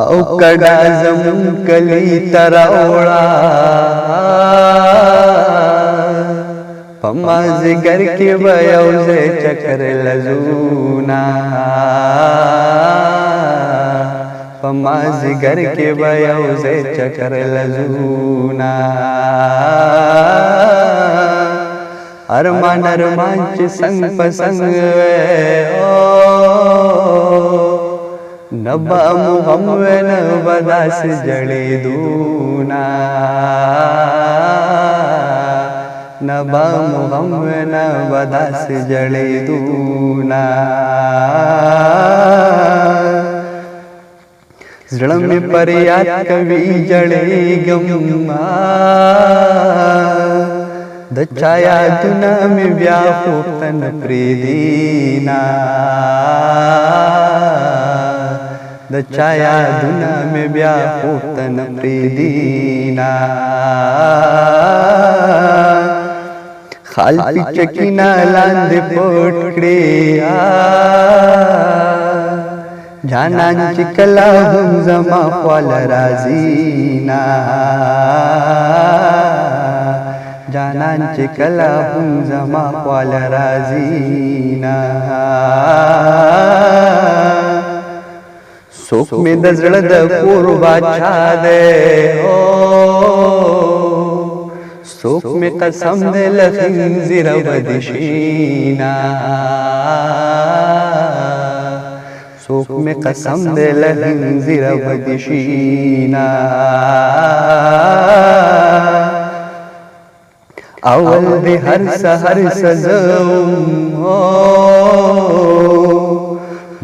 او کډا زمون کلی تراوړه پمازګر کې به یو ځای چکر لزونا پمازګر کې به یو ځای چکر لزونا ارمان ارمان چې څنګ پسنګ نبا مغم نبا داس جڑی دونا نبا مغم نبا داس جڑی دونا زړه می پر یاد کوي جړې غم د چا یادونه می بیا خوتن پریدینا د چا یادونه می بیا خوتن پریدینا خال پچکینا لاندې پټ کړې جانان چې کلا هم زما خپل رازینا جانان چې کلا هم زما خپل رازینا سوک می د زړه د کور باچا دے سوک می قسم دے لخنزیر ودشینا سوک می قسم دے لخنزیر ودشینا اول دی هر سحر سزم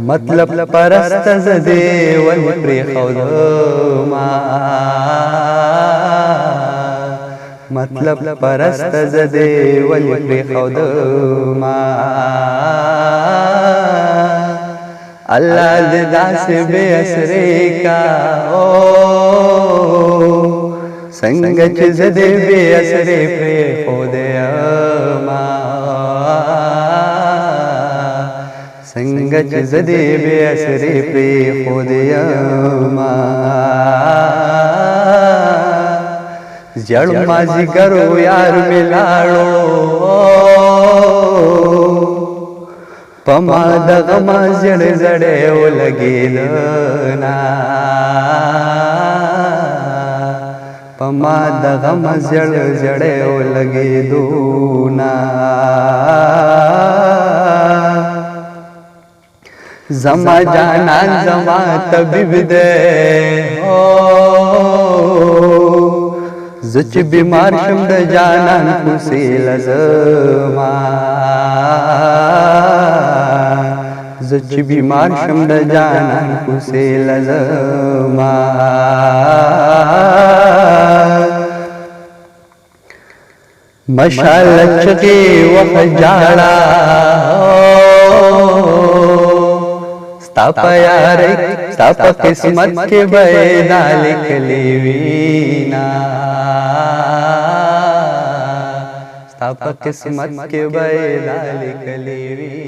مطلب پرست زدے ول پری خودما مطلب پرست زدے ول پری خودما اللہ ددا سے بے اسرے کا سنگ چ زدے بے اسرے پری خودما سنگ چ زدے بے اسرے پری خودما جڑ مازی کرو یار ملاړو پما دغه ما زړ زړې ولګیدنا پما دغه ما زړ زړې ولګیدونا زما جانان زما طبيب دے زچ بیمار شم د جانان خوشی لزما زچ بیمار شم د جانان خوشی لزما مشال چکی وخجاڑا ستا پا یاری ستا پا قسمت کے بیدا لکلی وینا ستا پا قسمت کے بیدا لکلی وینا